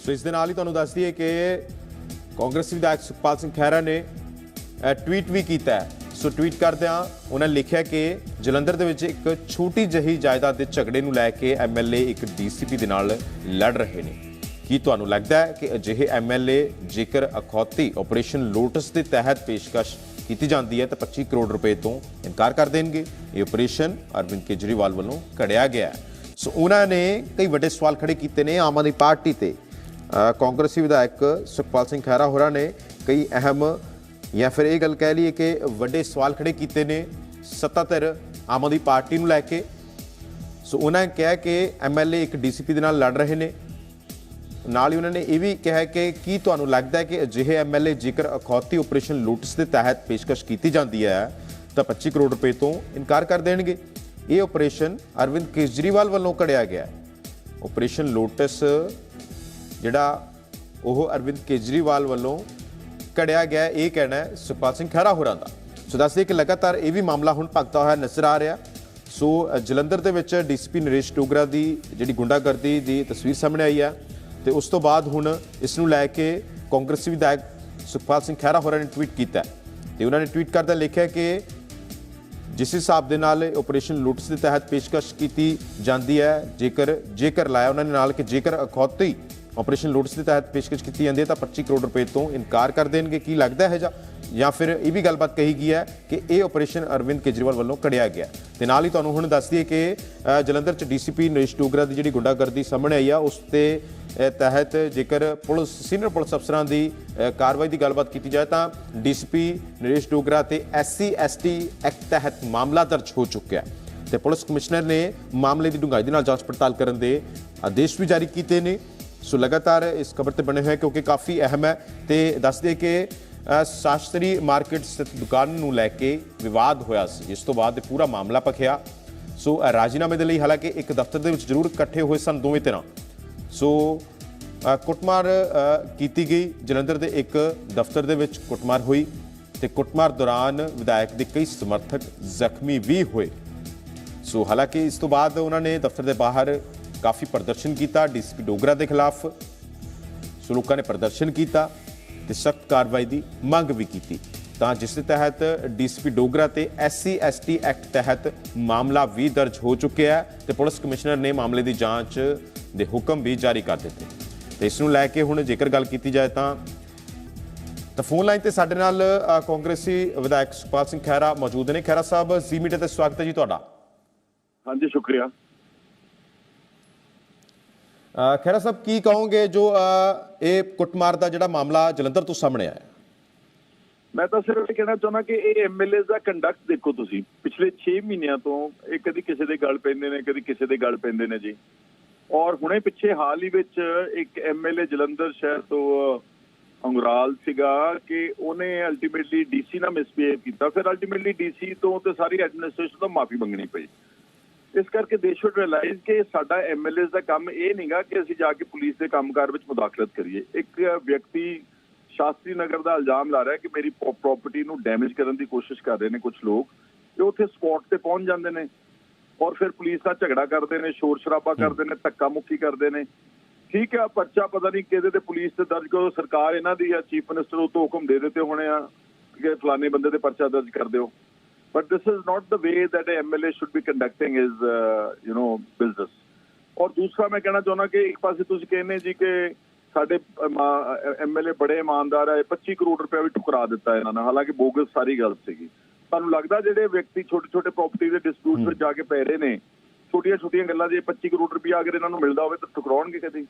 ਸੋ ਇਸ ਦੇ ਨਾਲ ਹੀ ਤੁਹਾਨੂੰ ਦੱਸ ਦਈਏ ਕਿ ਕਾਂਗਰਸੀ ਵਿਧਾਇਕ ਸੁਖਪਾਲ ਸਿੰਘ ਖਹਿਰਾ ਨੇ ट्वीट भी किया है। सो ट्वीट करदਿਆਂ उन्होंने लिखा कि जलंधर ਦੇ ਵਿੱਚ ਇੱਕ ਛੋਟੀ ਜਿਹੀ ਜਾਇਦਾਦ ਦੇ ਝਗੜੇ ਨੂੰ ਲੈ ਕੇ ਐਮਐਲਏ ਇੱਕ ਡੀਸੀਪੀ ਦੇ ਨਾਲ ਲੜ ਰਹੇ ਨੇ। ਕੀ ਤੁਹਾਨੂੰ ਲੱਗਦਾ ਹੈ ਕਿ ਅਜਿਹੇ ਐਮਐਲਏ ਜੇਕਰ ਅਖੌਤੀ ਆਪਰੇਸ਼ਨ ਲੋਟਸ ਦੇ ਤਹਿਤ ਪੇਸ਼ਕਸ਼ ਕੀਤੀ ਜਾਂਦੀ ਹੈ ਤਾਂ 25 ਕਰੋੜ ਰੁਪਏ ਤੋਂ ਇਨਕਾਰ ਕਰ ਦੇਣਗੇ? ਇਹ ਆਪਰੇਸ਼ਨ ਅਰਵਿੰਦ ਕੇਜਰੀਵਾਲ ਵੱਲੋਂ ਘੜਿਆ ਗਿਆ ਹੈ। ਸੋ ਉਹਨਾਂ ਨੇ ਕਈ ਵੱਡੇ ਸਵਾਲ ਖੜੇ ਕੀਤੇ ਨੇ ਆਮ ਆਦਮੀ ਪਾਰਟੀ ਤੇ। ਕਾਂਗਰਸੀ ਵਿਧਾਇਕ ਸੁਖਪਾਲ ਸਿੰਘ ਖਹਿਰਾ ਹੋਰਾਂ ਨੇ ਕਈ ਅਹਿਮ ਜਾਂ ਫਿਰ ਇਹ ਗੱਲ ਕਹਿ ਲਈਏ ਕਿ ਵੱਡੇ ਸਵਾਲ ਖੜੇ ਕੀਤੇ ਨੇ ਸੱਤਾਧਿਰ ਆਮ ਆਦਮੀ ਪਾਰਟੀ ਨੂੰ ਲੈ ਕੇ। ਸੋ ਉਹਨਾਂ ਨੇ ਕਿਹਾ ਕਿ ਐਮਐਲਏ ਇੱਕ ਡੀਸੀਪੀ ਦੇ ਨਾਲ ਲੜ ਰਹੇ ਨੇ। ਨਾਲ ਹੀ ਉਹਨਾਂ ਨੇ ਇਹ ਵੀ ਕਿਹਾ ਕਿ ਕੀ ਤੁਹਾਨੂੰ ਲੱਗਦਾ ਹੈ ਕਿ ਅਜਿਹੇ ਐਮਐਲਏ ਜੇਕਰ ਅਖੌਤੀ ਆਪਰੇਸ਼ਨ ਲੋਟਸ ਦੇ ਤਹਿਤ ਪੇਸ਼ਕਸ਼ ਕੀਤੀ ਜਾਂਦੀ ਹੈ ਤਾਂ 25 ਕਰੋੜ ਰੁਪਏ ਤੋਂ ਇਨਕਾਰ ਕਰ ਦੇਣਗੇ? ਇਹ ਆਪਰੇਸ਼ਨ ਅਰਵਿੰਦ ਕੇਜਰੀਵਾਲ ਵੱਲੋਂ ਘੜਿਆ ਗਿਆ ਹੈ। ਆਪਰੇਸ਼ਨ ਲੋਟਸ ਜਿਹੜਾ ਉਹ ਅਰਵਿੰਦ ਕੇਜਰੀਵਾਲ ਵੱਲੋਂ ਘੜਿਆ ਗਿਆ, ਇਹ ਕਹਿਣਾ ਹੈ ਸੁਖਪਾਲ ਸਿੰਘ ਖਹਿਰਾ ਹੋਰਾਂ ਦਾ। ਸੋ ਦੱਸਦੇ ਕਿ ਲਗਾਤਾਰ ਇਹ ਵੀ ਮਾਮਲਾ ਹੁਣ ਭਖਦਾ ਹੋਇਆ ਨਜ਼ਰ ਆ ਰਿਹਾ। ਸੋ ਜਲੰਧਰ ਦੇ ਵਿੱਚ ਡੀਸੀਪੀ ਨਰੇਸ਼ ਡੋਗਰਾ ਦੀ ਜਿਹੜੀ ਗੁੰਡਾਗਰਦੀ ਦੀ ਤਸਵੀਰ ਸਾਹਮਣੇ ਆਈ ਹੈ ਤੇ ਉਸ ਤੋਂ ਬਾਅਦ ਹੁਣ ਇਸ ਨੂੰ ਲੈ ਕੇ ਕਾਂਗਰਸੀ ਵਿਧਾਇਕ ਸੁਖਪਾਲ ਸਿੰਘ ਖਹਿਰਾ ਹੋਰਾਂ ਨੇ ਟਵੀਟ ਕੀਤਾ ਤੇ ਉਹਨਾਂ ਨੇ ਟਵੀਟ ਕਰਦਾ ਲਿਖਿਆ ਕਿ ਜਿਸ ਹਿਸਾਬ ਦੇ ਨਾਲ ਆਪਰੇਸ਼ਨ ਲੋਟਸ ਦੇ ਤਹਿਤ ਪੇਸ਼ਕਸ਼ ਕੀਤੀ ਜਾਂਦੀ ਹੈ, ਜੇਕਰ ਲਾਇਆ ਉਹਨਾਂ ਨੇ ਨਾਲ ਕਿ ਜੇਕਰ ਅਖੌਤੀ ਆਪਰੇਸ਼ਨ ਲੋਟਸ ਦੇ ਤਹਿਤ ਪੇਸ਼ਕਸ਼ ਕੀਤੀ ਜਾਂਦੀ ਹੈ ਤਾਂ 25 ਕਰੋੜ ਰੁਪਏ ਤੋਂ ਇਨਕਾਰ ਕਰ ਦੇਣਗੇ। ਕੀ ਲੱਗਦਾ ਹੈ ਜਾਂ ਫਿਰ ਇਹ ਵੀ ਗੱਲਬਾਤ ਕਹੀ ਗਈ ਹੈ ਕਿ ਇਹ ਆਪਰੇਸ਼ਨ ਅਰਵਿੰਦ ਕੇਜਰੀਵਾਲ ਵੱਲੋਂ ਘੜਿਆ ਗਿਆ? ਤੇ ਨਾਲ ਹੀ ਤੁਹਾਨੂੰ ਹੁਣ ਦੱਸ ਦਈਏ ਕਿ ਜਲੰਧਰ 'ਚ ਡੀਸੀਪੀ ਨਰੇਸ਼ ਡੋਗਰਾ ਦੀ ਜਿਹੜੀ ਗੁੰਡਾਗਰਦੀ ਸਾਹਮਣੇ ਆਈ ਆ ਉਸ ਤੇ ਤਹਿਤ ਜੇਕਰ ਸੀਨੀਅਰ ਪੁਲਿਸ ਅਫਸਰਾਂ ਦੀ ਕਾਰਵਾਈ ਦੀ ਗੱਲਬਾਤ ਕੀਤੀ ਜਾਏ ਤਾਂ ਡੀਸੀਪੀ ਨਰੇਸ਼ ਡੋਗਰਾ ਤੇ SC ST ਐਕਟ ਤਹਿਤ ਮਾਮਲਾ ਦਰਜ ਹੋ ਚੁੱਕਿਆ ਤੇ ਪੁਲਿਸ ਕਮਿਸ਼ਨਰ ਨੇ ਮਾਮਲੇ ਦੀ ਡੂੰਘਾਈ ਦੇ ਨਾਲ ਜਾਂਚ ਪੜਤਾਲ ਕਰਨ ਦੇ ਆਦੇਸ਼ ਵੀ ਜਾਰੀ ਕੀਤੇ ਨੇ। ਸੋ ਲਗਾਤਾਰ ਇਸ ਖਬਰ ਤੇ ਬਣੇ ਹੋਏ ਕਿਉਂਕਿ ਕਾਫੀ ਅਹਿਮ ਹੈ ਤੇ ਦੱਸਦੇ ਕਿ ਸ਼ਾਸਤਰੀ ਮਾਰਕੀਟ ਸਥਿਤ ਦੁਕਾਨ ਨੂੰ ਲੈ ਕੇ ਵਿਵਾਦ ਹੋਇਆ ਸੀ, ਜਿਸ ਤੋਂ ਬਾਅਦ ਪੂਰਾ ਮਾਮਲਾ ਭਖਿਆ। ਸੋ ਰਾਜੀਨਾਮੇ ਦੇ ਲਈ ਹਾਲਾਂਕਿ ਇੱਕ ਦਫ਼ਤਰ ਦੇ ਵਿੱਚ ਜ਼ਰੂਰ ਇਕੱਠੇ ਹੋਏ ਸਨ ਦੋਵੇਂ ਧਿਰਾਂ। ਸੋ ਕੁੱਟਮਾਰ ਕੀਤੀ ਗਈ, ਜਲੰਧਰ ਦੇ ਇੱਕ ਦਫ਼ਤਰ ਦੇ ਵਿੱਚ ਕੁੱਟਮਾਰ ਹੋਈ ਤੇ ਕੁੱਟਮਾਰ ਦੌਰਾਨ ਵਿਧਾਇਕ ਦੇ ਕਈ ਸਮਰਥਕ ਜ਼ਖਮੀ ਵੀ ਹੋਏ। ਸੋ ਹਾਲਾਂਕਿ ਇਸ ਤੋਂ ਬਾਅਦ ਉਹਨਾਂ ਨੇ ਦਫ਼ਤਰ ਦੇ ਬਾਹਰ ਕਾਫੀ ਪ੍ਰਦਰਸ਼ਨ ਕੀਤਾ ਡੀਸੀਪੀ ਡੋਗਰਾ ਦੇ ਖਿਲਾਫ। ਸੋ ਲੋਕਾਂ ਨੇ ਪ੍ਰਦਰਸ਼ਨ ਕੀਤਾ ਤੇ ਸਖਤ ਕਾਰਵਾਈ ਦੀ ਮੰਗ ਵੀ ਕੀਤੀ ਤਾਂ ਜਿਸ ਦੇ ਤਹਿਤ ਡੀਸੀਪੀ ਡੋਗਰਾ ਤੇ SC ST ਐਕਟ ਤਹਿਤ ਮਾਮਲਾ ਵੀ ਦਰਜ ਹੋ ਚੁੱਕਿਆ ਹੈ ਤੇ ਪੁਲਿਸ ਕਮਿਸ਼ਨਰ ਨੇ ਮਾਮਲੇ ਦੀ ਜਾਂਚ ਦੇ ਹੁਕਮ ਵੀ ਜਾਰੀ ਕਰ ਦਿੱਤੇ। ਤੇ ਇਸ ਨੂੰ ਲੈ ਕੇ ਹੁਣ ਜੇਕਰ ਗੱਲ ਕੀਤੀ ਜਾਏ ਤਾਂ ਫੋਨ ਲਾਈਨ ਤੇ ਸਾਡੇ ਨਾਲ ਕਾਂਗਰਸੀ ਵਿਧਾਇਕ ਸੁਖਪਾਲ ਸਿੰਘ ਖਹਿਰਾ ਮੌਜੂਦ ਨੇ। ਖਹਿਰਾ ਸਾਹਿਬ, ਜ਼ੀ ਮੀਡੀਆ ਤੇ ਸਵਾਗਤ ਹੈ ਜੀ ਤੁਹਾਡਾ। ਹਾਂਜੀ, ਸ਼ੁਕਰੀਆ। ਖਹਿਰਾ ਸਾਹਿਬ, ਕੀ ਕਹੋਗੇ ਜੋ ਇਹ ਕੁੱਟਮਾਰ ਦਾ ਜਿਹੜਾ ਮਾਮਲਾ ਜਲੰਧਰ ਤੋਂ ਸਾਹਮਣੇ ਆਇਆ? ਮੈਂ ਤਾਂ ਸਿਰਫ ਇਹ ਕਹਿਣਾ ਚਾਹੁੰਦਾ ਕਿ ਇਹ ਐਮਐਲਏ ਦਾ ਕੰਡਕਟ ਦੇਖੋ ਤੁਸੀਂ। ਪਿਛਲੇ 6 ਮਹੀਨਿਆਂ ਤੋਂ ਇਹ ਕਦੀ ਕਿਸੇ ਦੇ ਗੱਲ ਪੈਂਦੇ ਨੇ, ਕਦੀ ਕਿਸੇ ਦੇ ਗੱਲ ਪੈਂਦੇ ਨੇ ਜੀ। ਔਰ ਹੁਣੇ ਪਿੱਛੇ ਹਾਲ ਹੀ ਵਿੱਚ ਇੱਕ ਐਮਐਲਏ ਜਲੰਧਰ ਸ਼ਹਿਰ ਤੋਂ ਅੰਗਰਾਲ ਸੀਗਾ ਕਿ ਉਹਨੇ ਅਲਟੀਮੇਟਲੀ ਡੀਸੀ ਨਾਲ ਮਿਸਬਿਹੇਵ ਕੀਤਾ। ਫਿਰ ਅਲਟੀਮੇਟਲੀ ਡੀਸੀ ਤੋਂ ਤੇ ਸਾਰੀ ਐਡਮਿਨਿਸਟ੍ਰੇਸ਼ਨ ਤੋਂ ਮਾਫੀ ਮੰਗਣੀ ਪਈ। ਇਸ ਕਰਕੇ ਦੇ ਸ਼ੁੱਡ ਰਿਅਲਾਈਜ਼ ਕਿ ਸਾਡਾ ਐਮਐਲਏ ਦਾ ਕੰਮ ਇਹ ਨਹੀਂਗਾ ਕਿ ਅਸੀਂ ਜਾ ਕੇ ਪੁਲਿਸ ਦੇ ਕੰਮਕਾਰ ਵਿੱਚ ਮੁਦਾਖਲਤ ਕਰੀਏ। ਇੱਕ ਵਿਅਕਤੀ ਸ਼ਾਸਤਰੀ ਨਗਰ ਦਾ ਇਲਜ਼ਾਮ ਲਾ ਰਿਹਾ ਕਿ ਮੇਰੀ ਪ੍ਰੋਪਰਟੀ ਨੂੰ ਡੈਮੇਜ ਕਰਨ ਦੀ ਕੋਸ਼ਿਸ਼ ਕਰ ਰਹੇ ਨੇ ਕੁਝ ਲੋਕ, ਤੇ ਉੱਥੇ ਸਪੌਟ ਤੇ ਪਹੁੰਚ ਜਾਂਦੇ ਨੇ ਔਰ ਫਿਰ ਪੁਲਿਸ ਨਾਲ ਝਗੜਾ ਕਰਦੇ ਨੇ, ਸ਼ੋਰ ਸ਼ਰਾਬਾ ਕਰਦੇ ਨੇ, ਧੱਕਾ ਮੁੱਕੀ ਕਰਦੇ ਨੇ। ਠੀਕ ਹੈ, ਪਰਚਾ ਪਤਾ ਨਹੀਂ ਕਿਹਦੇ ਤੇ ਪੁਲਿਸ ਤੇ ਦਰਜ ਕਰੋ, ਸਰਕਾਰ ਇਹਨਾਂ ਦੀ ਆ, ਚੀਫ ਮਿਨਿਸਟਰ ਉਹ ਤੋਂ ਹੁਕਮ ਦੇ ਦਿੱਤੇ ਹੋਣੇ ਆ ਕਿ ਫਲਾਣੇ ਬੰਦੇ ਤੇ ਪਰਚਾ ਦਰਜ ਕਰ ਦਿਓ। But this is not the way that an MLA should be conducting his, business. और दूसरा मैं कहना चाहना कि एक पासे तुसीं कहने जी कि साडे MLA बड़े ईमानदार है, 25 करोड़ रुपया भी ठुकरा दिता है इन्होंने, हालांकि बोगस सारी गल सीगी। ਤੁਹਾਨੂੰ ਲੱਗਦਾ ਜਿਹੜੇ ਵਿਅਕਤੀ ਛੋਟੇ ਪ੍ਰਾਪਰਟੀ ਦੇ ਡਿਸਪਿਊਟ ਵਿੱਚ ਜਾ ਕੇ ਪੈ ਰਹੇ ਨੇ, ਛੋਟੀਆਂ ਗੱਲਾਂ ਜੇ 25 ਕਰੋੜ ਰੁਪਇਆ ਅਗਰ ਇਹਨਾਂ ਨੂੰ ਮਿਲਦਾ ਹੋਵੇ ਤਾਂ ਠੁਕਰਾਉਣਗੇ ਕਦੀ?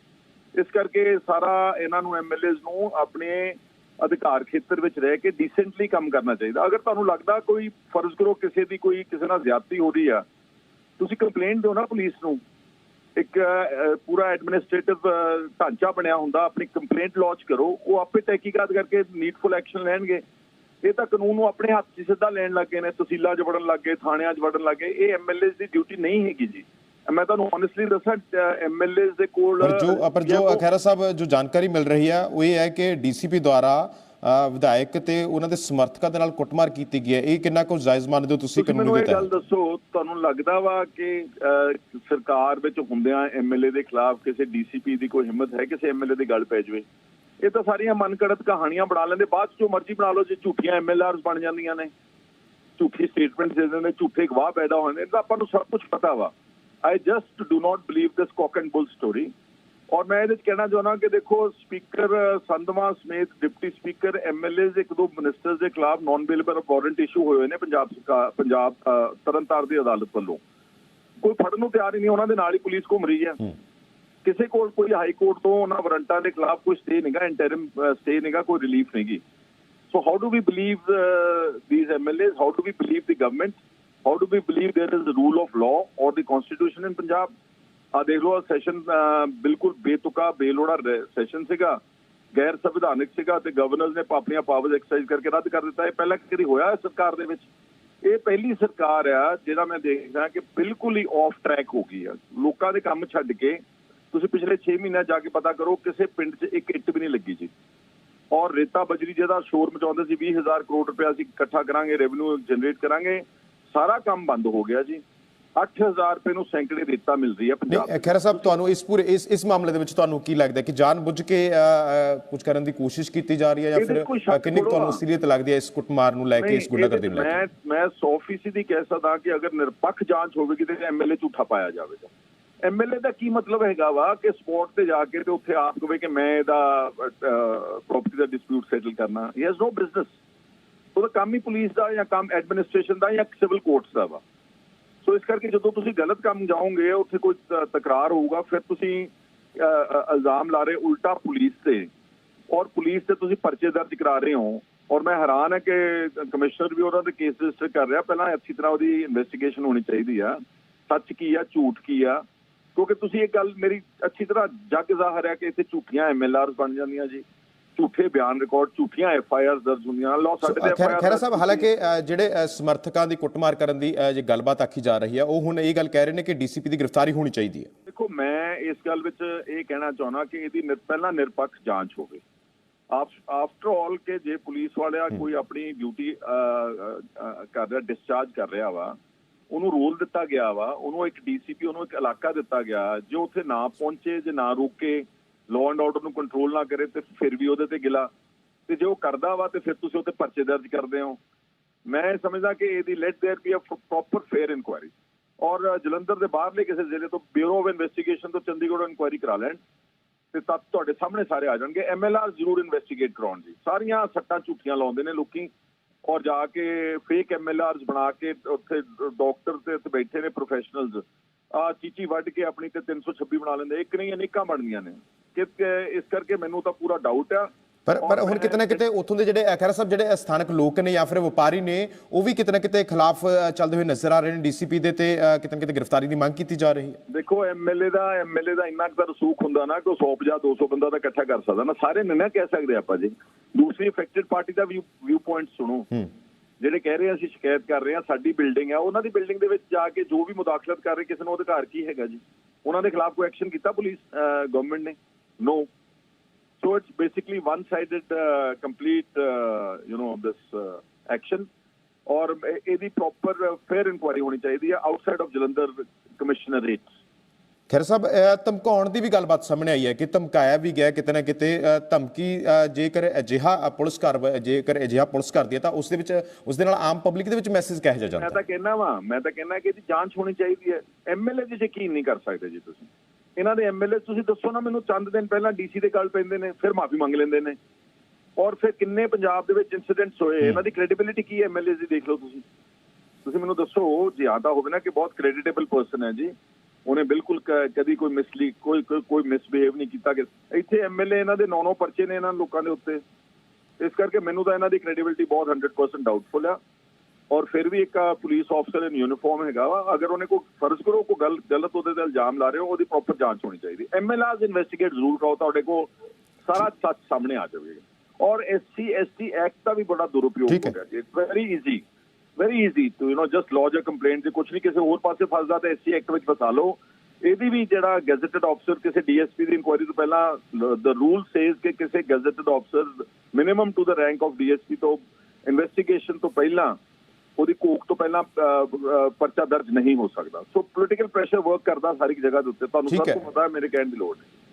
ਇਸ ਕਰਕੇ ਸਾਰਾ ਇਹਨਾਂ ਨੂੰ ਐਮਐਲਏਜ਼ ਨੂੰ ਆਪਣੇ ਅਧਿਕਾਰ ਖੇਤਰ ਵਿੱਚ ਰਹਿ ਕੇ ਡੀਸੈਂਟਲੀ ਕੰਮ ਕਰਨਾ ਚਾਹੀਦਾ। ਅਗਰ ਤੁਹਾਨੂੰ ਲੱਗਦਾ ਕੋਈ ਫਰਜ਼ ਕਰੋ ਕਿਸੇ ਨਾਲ ਜ਼ਿਆਦਤੀ ਹੋ ਰਹੀ ਆ, ਤੁਸੀਂ ਕੰਪਲੇਂਟ ਦਿਓ ਨਾ ਪੁਲਿਸ ਨੂੰ। ਇੱਕ ਪੂਰਾ ਐਡਮਿਨਿਸਟ੍ਰੇਟਿਵ ਢਾਂਚਾ ਬਣਿਆ ਹੁੰਦਾ, ਆਪਣੀ ਕੰਪਲੇਂਟ ਲੌਂਚ ਕਰੋ, ਉਹ ਆਪੇ ਤਹਿਕੀਕਾਤ ਕਰਕੇ ਨੀਡਫੁਲ ਐਕਸ਼ਨ ਲੈਣਗੇ। ਇਹ ਤਾਂ ਕਾਨੂੰਨ ਨੂੰ ਆਪਣੇ ਹੱਥ 'ਚ ਸਿੱਧਾ ਲੈਣ ਲੱਗ ਗਏ ਨੇ, ਤਹਿਸੀਲਾਂ 'ਚ ਵੜਨ ਲੱਗ ਗਏ, ਥਾਣਿਆਂ 'ਚ ਵੜਨ ਲੱਗ ਗਏ। ਇਹ ਐਮਐਲਏ ਦੀ ਡਿਊਟੀ ਨਹੀਂ ਹੈਗੀ ਜੀ। मैं तो ऑनेस्टली दसा एमएलए दे कोल पर जो खैरा साहब जो जानकारी मिल रही है वो ये है कि डीसीपी द्वारा ਵਿਧਾਇਕ ਤੇ ਉਹਨਾਂ ਦੇ ਸਮਰਥਕਾਂ ਦੇ ਨਾਲ ਕੁੱਟਮਾਰ ਕੀਤੀ ਗਈ ਹੈ, ਇਹ ਕਿੰਨਾ ਕੁ ਜਾਇਜ਼ ਮੰਨਦੇ ਹੋ ਤੁਸੀਂ? ਮੈਨੂੰ ਇਹ ਗੱਲ ਦੱਸੋ, ਤੁਹਾਨੂੰ ਲੱਗਦਾ ਵਾ ਕਿ ਸਰਕਾਰ ਵਿੱਚ ਹੁੰਦਿਆਂ ਐਮਐਲਏ ਦੇ ਖਿਲਾਫ ਕਿਸੇ ਡੀਸੀਪੀ ਦੀ ਕੋਈ ਹਿੰਮਤ ਹੈ ਕਿਸੇ ਐਮਐਲਏ ਦੀ ਗੱਲ ਪੈ ਜਾਵੇ? ਇਹ ਤਾਂ ਸਾਰੀਆਂ ਮਨਘੜਤ ਕਹਾਣੀਆਂ ਬਣਾ ਲੈਂਦੇ, ਬਾਅਦ ਜੋ ਮਰਜ਼ੀ ਬਣਾ ਲਓ। ਜੇ ਝੂਠੀਆਂ ਐਮਐਲਆਰਸ ਬਣ ਜਾਂਦੀਆਂ ਨੇ, ਝੂਠੀ ਸਟੇਟਮੈਂਟ ਦੇ ਦਿੰਦੇ, ਝੂਠੇ ਗਵਾਹ ਪੈਦਾ ਹੋ ਜਾਂਦੇ, ਤਾਂ ਆਪਾਂ ਨੂੰ ਸਭ ਕੁਝ ਪਤਾ ਵਾ। I just do not believe this Coke and bull story. ਔਰ ਮੈਂ ਇਹਦੇ 'ਚ ਕਹਿਣਾ ਚਾਹੁੰਦਾ ਕਿ ਦੇਖੋ, ਸਪੀਕਰ ਸੰਧਵਾ ਸਮੇਤ ਡਿਪਟੀ ਸਪੀਕਰ, ਐਮਐਲਏਜ਼, ਇੱਕ ਦੋ ਮਿਨਿਸਟਰਸ ਦੇ ਖਿਲਾਫ ਨੌਨ ਬੇਲੇਬਲ ਵਾਰੰਟ ਇਸ਼ੂ ਹੋਏ ਨੇ ਪੰਜਾਬ ਤਰਨਤਾਰਨ ਦੀ ਅਦਾਲਤ ਵੱਲੋਂ। ਕੋਈ ਫੜਨ ਨੂੰ ਤਿਆਰ ਹੀ ਨਹੀਂ, ਉਹਨਾਂ ਦੇ ਨਾਲ ਹੀ ਪੁਲਿਸ ਘੁੰਮ ਰਹੀ ਹੈ। ਕਿਸੇ ਕੋਲ ਕੋਈ ਹਾਈ ਕੋਰਟ ਤੋਂ ਉਹਨਾਂ ਵਾਰੰਟਾਂ ਦੇ ਖਿਲਾਫ ਕੋਈ ਸਟੇ ਨਹੀਂਗਾ, ਇੰਟਰਿਮ ਸਟੇ ਨਹੀਂਗਾ, ਕੋਈ relief ਨਹੀਂਗੀ। So how do we believe these MLAs? How do we believe the government? How do we believe there is the rule of law or the constitution in Punjab? ਦੇਖ ਲਓ, session ਬਿਲਕੁਲ ਬੇਤੁਕਾ ਬੇਲੋੜਾ session ਸੀਗਾ, ਗੈਰ ਸੰਵਿਧਾਨਕ ਸੀਗਾ ਤੇ governor ਨੇ ਆਪਣੀਆਂ ਪਾਵਰਸ ਐਕਸਰਸਾਈਜ਼ ਕਰਕੇ ਰੱਦ ਕਰ ਦਿੱਤਾ। ਇਹ ਪਹਿਲਾਂ ਕਦੀ ਹੋਇਆ ਸਰਕਾਰ ਦੇ ਵਿੱਚ? ਇਹ ਪਹਿਲੀ ਸਰਕਾਰ ਆ ਜਿਹੜਾ ਮੈਂ ਦੇਖਦਾ ਕਿ ਬਿਲਕੁਲ ਹੀ ਆਫ ਟਰੈਕ ਹੋ ਗਈ ਆ। ਲੋਕਾਂ ਦੇ ਕੰਮ ਛੱਡ ਕੇ ਤੁਸੀਂ ਪਿਛਲੇ 6 ਮਹੀਨਿਆਂ ਜਾ ਕੇ ਪਤਾ ਕਰੋ, ਕਿਸੇ ਪਿੰਡ 'ਚ ਇੱਕ ਇੱਟ ਵੀ ਨਹੀਂ ਲੱਗੀ ਜੀ। ਔਰ ਰੇਤਾ ਬਜਰੀ ਜਿਹਦਾ ਸ਼ੋਰ ਮਚਾਉਂਦੇ ਸੀ 20,000 ਕਰੋੜ ਰੁਪਇਆ ਅਸੀਂ ਇਕੱਠਾ ਕਰਾਂਗੇ, ਰੈਵਨਿਊ ਜਨਰੇਟ ਕਰਾਂਗੇ, ਸਾਰਾ ਕੰਮ ਬੰਦ ਹੋ ਗਿਆ ਜੀ। 8,000 ਰੁਪਏ ਨੂੰ ਸੈਂਕੜੇ ਰੇਤਾ ਮਿਲ ਰਹੀ ਹੈ ਪੰਜਾਬ। ਖਹਿਰਾ ਸਾਹਿਬ, ਤੁਹਾਨੂੰ ਇਸ ਮਾਮਲੇ ਦੇ ਵਿੱਚ ਤੁਹਾਨੂੰ ਕੀ ਲੱਗਦਾ ਕਿ ਜਾਣ ਬੁੱਝ ਕੇ ਕੁਝ ਕਰਨ ਦੀ ਕੋਸ਼ਿਸ਼ ਕੀਤੀ ਜਾ ਰਹੀ ਹੈ ਜਾਂ ਫਿਰ ਕਿੰਨੀ ਤੁਹਾਨੂੰ ਅਸਲੀਅਤ ਲੱਗਦੀ ਹੈ ਇਸ ਕੁੱਟਮਾਰ ਨੂੰ ਲੈ ਕੇ, ਇਸ ਗੁੰਡਾਗਰਦੀ ਨੂੰ ਲੈ ਕੇ? ਮੈਂ 100% ਕਹਿ ਸਕਦਾ ਕਿ ਅਗਰ ਨਿਰਪੱਖ ਜਾਂਚ ਹੋਵੇਗੀ ਤੇ ਐਮਐਲਏ ਝੂਠਾ ਪਾਇਆ ਜਾਵੇਗਾ। ਐਮਐਲਏ ਦਾ ਕੀ ਮਤਲਬ ਹੈਗਾ ਵਾ ਕਿ ਸਪੋਰਟ ਤੇ ਜਾ ਕੇ ਤੇ ਉੱਥੇ ਆਪ ਕਹੇ ਕਿ ਮੈਂ ਇਹਦਾ ਪ੍ਰੋਪਰਟੀ ਦਾ ਡਿਸਪਿਊਟ ਸੈਟਲ ਕਰਨਾ। He has no business. ਉਹਦਾ ਕੰਮ ਹੀ ਪੁਲਿਸ ਦਾ ਜਾਂ ਕੰਮ ਐਡਮਿਨਿਸਟ੍ਰੇਸ਼ਨ ਦਾ ਜਾਂ ਸਿਵਲ ਕੋਰਟਸ ਦਾ ਵਾ। ਸੋ ਇਸ ਕਰਕੇ ਜਦੋਂ ਤੁਸੀਂ ਗਲਤ ਕੰਮ ਜਾਓਗੇ, ਉੱਥੇ ਕੋਈ ਤਕਰਾਰ ਹੋਊਗਾ, ਫਿਰ ਤੁਸੀਂ ਇਲਜ਼ਾਮ ਲਾ ਰਹੇ ਉਲਟਾ ਪੁਲਿਸ ਤੇ, ਔਰ ਪੁਲਿਸ ਤੇ ਤੁਸੀਂ ਪਰਚੇ ਦਰਜ ਕਰਾ ਰਹੇ ਹੋ। ਔਰ ਮੈਂ ਹੈਰਾਨ ਹੈ ਕਿ ਕਮਿਸ਼ਨਰ ਵੀ ਉਹਨਾਂ ਦੇ ਕੇਸ ਰਜਿਸਟਰ ਕਰ ਰਿਹਾ। ਪਹਿਲਾਂ ਅੱਛੀ ਤਰ੍ਹਾਂ ਉਹਦੀ ਇਨਵੈਸਟੀਗੇਸ਼ਨ ਹੋਣੀ ਚਾਹੀਦੀ ਆ, ਸੱਚ ਕੀ ਆ, ਝੂਠ ਕੀ ਆ। ਕਿਉਂਕਿ ਤੁਸੀਂ ਇਹ ਗੱਲ ਮੇਰੀ ਅੱਛੀ ਤਰ੍ਹਾਂ ਜੱਗ ਜ਼ਾਹਰ ਹੈ ਕਿ ਇੱਥੇ ਝੂਠੀਆਂ ਐਮਐਲਆਰਸ ਬਣ ਜਾਂਦੀਆਂ ਜੀ, ਝੂਠੇ ਬਿਆਨ ਰਿਕਾਰਡ, ਝੂਠੀਆਂ ਐਫਆਈਆਰ ਦਰਜ ਹੁੰਦੀਆਂ। ਲੋ ਸਾਡੇ ਤੇ ਖਹਿਰਾ ਸਾਹਿਬ, ਹਾਲਾਂਕਿ ਜਿਹੜੇ ਸਮਰਥਕਾਂ ਦੀ ਕੁੱਟਮਾਰ ਕਰਨ ਦੀ ਜੇ ਗੱਲਬਾਤ ਆਖੀ ਜਾ ਰਹੀ ਹੈ, ਉਹ ਹੁਣ ਇਹ ਗੱਲ ਕਹਿ ਰਹੇ ਨੇ ਕਿ ਡੀਸੀਪੀ ਦੀ ਗ੍ਰਿਫਤਾਰੀ ਹੋਣੀ ਚਾਹੀਦੀ ਹੈ। ਦੇਖੋ, ਮੈਂ ਇਸ ਗੱਲ ਵਿੱਚ ਇਹ ਕਹਿਣਾ ਚਾਹੁੰਦਾ ਕਿ ਇਹਦੀ ਪਹਿਲਾਂ ਨਿਰਪੱਖ ਜਾਂਚ ਹੋਵੇ। ਆਫਟਰ ਆਲ ਕਿ ਜੇ ਪੁਲਿਸ ਵਾਲਿਆ ਕੋਈ ਆਪਣੀ ਡਿਊਟੀ ਕਰ ਰਿਹਾ, ਡਿਸਚਾਰਜ ਕਰ ਰਿਹਾ ਵਾ, ਉਹਨੂੰ ਰੋਲ ਦਿੱਤਾ ਗਿਆ ਵਾ, ਉਹਨੂੰ ਇੱਕ ਡੀਸੀਪੀ, ਉਹਨੂੰ ਇੱਕ ਇਲਾਕਾ ਦਿੱਤਾ ਗਿਆ, ਜੇ ਉੱਥੇ ਨਾ ਪਹੁੰਚੇ, ਜੇ ਨਾ ਰੋਕੇ, ਲਾਅ ਐਂਡ ਆਰਡਰ ਨੂੰ ਕੰਟਰੋਲ ਨਾ ਕਰੇ ਤੇ ਫਿਰ ਵੀ ਉਹਦੇ ਤੇ ਗਿਲਾ, ਤੇ ਜੇ ਉਹ ਕਰਦਾ ਵਾ ਤੇ ਫਿਰ ਤੁਸੀਂ ਉੱਤੇ ਪਰਚੇ ਦਰਜ ਕਰਦੇ ਹੋ। ਮੈਂ ਸਮਝਦਾ ਕਿ ਇਹਦੀ let there be a proper fair inquiry. ਔਰ ਜਲੰਧਰ ਦੇ ਬਾਹਰਲੇ ਕਿਸੇ ਜ਼ਿਲ੍ਹੇ ਤੋਂ ਬਿਊਰੋ ਆਫ ਇਨਵੈਸਟੀਗੇਸ਼ਨ ਤੋਂ ਚੰਡੀਗੜ੍ਹ ਇਨਕੁਆਇਰੀ ਕਰਾ ਲੈਣ ਤੇ ਤੱਥ ਤੁਹਾਡੇ ਸਾਹਮਣੇ ਸਾਰੇ ਆ ਜਾਣਗੇ। ਐਮਐਲਆਰ ਜ਼ਰੂਰ ਇਨਵੈਸਟੀਗੇਟ ਕਰਾਉਣ ਜੀ। ਸਾਰੀਆਂ ਸੱਟਾਂ ਝੂਠੀਆਂ ਲਾਉਂਦੇ ਨੇ ਲੋਕੀ, ਔਰ ਜਾ ਕੇ ਫੇਕ ਐਮਐਲਆਰਸ ਬਣਾ ਕੇ ਉੱਥੇ ਡਾਕਟਰ ਤੇ ਬੈਠੇ ਨੇ ਪ੍ਰੋਫੈਸ਼ਨਲਸ, ਚੀਚੀ ਵੱਢ ਕੇ ਆਪਣੀ ਤੇ 326 ਬਣਾ ਲੈਂਦੇ। ਇੱਕ ਨਹੀਂ ਅਨੇਕਾਂ ਬਣਦੀਆਂ ਨੇ। ਇਸ ਕਰਕੇ ਮੈਨੂੰ ਤਾਂ ਪੂਰਾ ਡਾਊਟ ਆ। ਪਰ ਹੁਣ ਕਿਤੇ ਨਾ ਕਿਤੇ ਉੱਥੋਂ ਦੇ ਜਿਹੜੇ ਖਹਿਰਾ ਸਾਹਿਬ ਜਿਹੜੇ ਸਥਾਨਕ ਲੋਕ ਨੇ ਜਾਂ ਫਿਰ ਵਪਾਰੀ ਨੇ, ਉਹ ਵੀ ਕਿਤੇ ਨਾ ਕਿਤੇ ਖਿਲਾਫ ਚੱਲਦੇ ਹੋਏ ਨਜ਼ਰ ਆ ਰਹੇ ਨੇ ਡੀਸੀਪੀ ਦੇ, ਤੇ ਕਿਤੇ ਨਾ ਕਿਤੇ ਗ੍ਰਿਫਤਾਰੀ ਦੀ ਮੰਗ ਕੀਤੀ ਜਾ ਰਹੀ ਹੈ। ਦੇਖੋ, ਐਮਐਲਏ ਦਾ ਇੰਨਾ ਕੁ ਰਸੂਖ ਹੁੰਦਾ ਨਾ ਕਿ 100 200 ਬੰਦਾ ਤਾਂ ਇਕੱਠਾ ਕਰ ਸਕਦਾ ਨਾ। ਸਾਰੇ ਨਹੀਂ ਨਾ ਕਹਿ ਸਕਦੇ ਆਪਾਂ ਜੀ। ਦੂਸਰੀ ਅਫੈਕਟਡ ਪਾਰਟੀ ਦਾ ਵਿਊ ਪੁਆਇੰਟ ਸੁਣੋ। ਜਿਹੜੇ ਕਹਿ ਰਹੇ ਅਸੀਂ ਸ਼ਿਕਾਇਤ ਕਰ ਰਹੇ ਹਾਂ, ਸਾਡੀ ਬਿਲਡਿੰਗ ਆ, ਉਹਨਾਂ ਦੀ ਬਿਲਡਿੰਗ ਦੇ ਵਿੱਚ ਜਾ ਕੇ ਜੋ ਵੀ ਮੁਦਾਖਲਤ ਕਰ ਰਹੇ, ਕਿਸੇ ਨੂੰ ਅਧਿਕਾਰ ਕੀ ਹੈਗਾ ਜੀ? ਉਹਨਾਂ ਦੇ ਖਿਲਾਫ ਕੋਈ ਐਕਸ਼ਨ ਕੀਤਾ ਪੁਲਿਸ ਗਵਰਨਮੈਂਟ ਨੇ? ਨੋ। So it's basically one-sided complete this action। ਔਰ ਇਹਦੀ ਪ੍ਰੋਪਰ ਫੇਅਰ ਇਨਕੁਆਇਰੀ ਹੋਣੀ ਚਾਹੀਦੀ ਹੈ outside of Jalandhar commissionerate. Khaira ਸਾਹਿਬ, ਧਮਕਾਉਣ ਦੀ ਵੀ ਗੱਲਬਾਤ ਸਾਹਮਣੇ ਆਈ ਹੈ ਕਿ ਧਮਕਾਇਆ ਵੀ ਗਿਆ ਕਿਤੇ ਨਾ ਕਿਤੇ। ਧਮਕੀ ਜੇਕਰ ਅਜਿਹਾ ਪੁਲਿਸ ਕਰਦੀ ਹੈ ਤਾਂ ਉਸ ਦੇ ਨਾਲ ਆਮ ਪਬਲਿਕ ਦੇ ਵਿੱਚ ਮੈਸੇਜ ਕਿਹੋ ਜਿਹਾ ਜਾਂਦਾ? ਮੈਂ ਤਾਂ ਕਹਿੰਦਾ ਕਿ ਇਹਦੀ ਜਾਂਚ ਹੋਣੀ ਚਾਹੀਦੀ ਹੈ। ਐਮਐਲਏ ਦੀ ਯਕੀਨ ਨਹੀਂ ਕਰ ਸਕਦੇ ਜੀ ਤੁਸੀਂ। ਇਹਨਾਂ ਦੇ ਐਮਐਲਏ ਤੁਸੀਂ ਦੱਸੋ ਨਾ ਮੈਨੂੰ, ਚੰਦ ਦਿਨ ਪਹਿਲਾਂ ਡੀਸੀ ਦੇ ਗੱਲ ਪੈਂਦੇ ਨੇ, ਫਿਰ ਮਾਫੀ ਮੰਗ ਲੈਂਦੇ ਨੇ, ਔਰ ਫਿਰ ਕਿੰਨੇ ਪੰਜਾਬ ਦੇ ਵਿੱਚ ਇੰਸੀਡੈਂਟਸ ਹੋਏ। ਇਹਨਾਂ ਦੀ ਕ੍ਰੈਡੀਬਿਲਿਟੀ ਕੀ ਹੈ ਐਮਐਲਏ ਦੀ? ਦੇਖ ਲਓ ਤੁਸੀਂ ਮੈਨੂੰ ਦੱਸੋ। ਜੇ ਆਦਾ ਹੋਵੇ ਨਾ ਕਿ ਬਹੁਤ ਕ੍ਰੈਡੀਟੇਬਲ ਪਰਸਨ ਹੈ ਜੀ, ਉਹਨੇ ਬਿਲਕੁਲ ਕਦੀ ਕੋਈ ਮਿਸਬਿਹੇਵ ਨਹੀਂ ਕੀਤਾ। ਕਿ ਇੱਥੇ ਐਮਐਲਏ ਇਹਨਾਂ ਦੇ 9 ਪਰਚੇ ਨੇ ਇਹਨਾਂ ਲੋਕਾਂ ਦੇ ਉੱਤੇ। ਇਸ ਕਰਕੇ ਮੈਨੂੰ ਤਾਂ ਇਹਨਾਂ ਦੀ ਕ੍ਰੈਡੀਬਿਲਿਟੀ ਬਹੁਤ 100% ਡਾਊਟਫੁਲ ਆ। ਔਰ ਫਿਰ ਵੀ ਇੱਕ ਪੁਲਿਸ ਆਫਸਰ ਇਨ ਯੂਨੀਫਾਰਮ ਹੈਗਾ ਵਾ, ਅਗਰ ਉਹਨੇ ਕੋਈ ਫਰਜ਼ ਕਰੋ ਕੋਈ ਗਲਤ ਉਹਦੇ ਤੇ ਇਲਜ਼ਾਮ ਲਾ ਰਹੇ ਹੋ, ਉਹਦੀ ਪ੍ਰੋਪਰ ਜਾਂਚ ਹੋਣੀ ਚਾਹੀਦੀ। ਐਮਐਲਆਰਸ ਇਨਵੈਸਟੀਗੇਟ ਜ਼ਰੂਰ ਕਰੋ, ਤੁਹਾਡੇ ਕੋਲ ਸਾਰਾ ਸੱਚ ਸਾਹਮਣੇ ਆ ਜਾਵੇਗਾ। ਔਰ SC/ST ਐਕਟ ਦਾ ਵੀ ਬੜਾ ਦੁਰਉਪਯੋਗ ਹੋ ਗਿਆ ਜੀ। Very easy to just lodge a complaint. ਜੇ ਕੁਛ ਨਹੀਂ ਕਿਸੇ ਹੋਰ ਪਾਸੇ ਫਸਦਾ ਤਾਂ SC ਐਕਟ ਵਿੱਚ ਫਸਾ ਲਓ ਇਹਦੀ ਵੀ ਜਿਹੜਾ ਗੈਜ਼ਟਡ ਆਫਸਰ ਕਿਸੇ ਡੀਐਸਪੀ ਦੀ ਇਨਕੁਆਇਰੀ ਤੋਂ ਪਹਿਲਾਂ ਦ ਰੂਲ ਸੇਜ਼ ਕਿ ਕਿਸੇ gazetted officer minimum to the rank of DSP ਤੋਂ ਇਨਵੈਸਟੀਗੇਸ਼ਨ ਤੋਂ ਪਹਿਲਾਂ ਉਹਦੀ ਕੋਕ ਤੋਂ ਪਹਿਲਾਂ ਪਰਚਾ ਦਰਜ ਨਹੀਂ ਹੋ ਸਕਦਾ। ਸੋ ਪੋਲੀਟੀਕਲ ਪ੍ਰੈਸ਼ਰ ਵਰਕ ਕਰਦਾ ਸਾਰੀ ਜਗ੍ਹਾ ਦੇ ਉੱਤੇ, ਤੁਹਾਨੂੰ ਠੀਕ ਸਭ ਹੈ। ਨੂੰ ਪਤਾ, ਮੇਰੇ ਕਹਿਣ ਦੀ ਲੋੜ ਨਹੀਂ।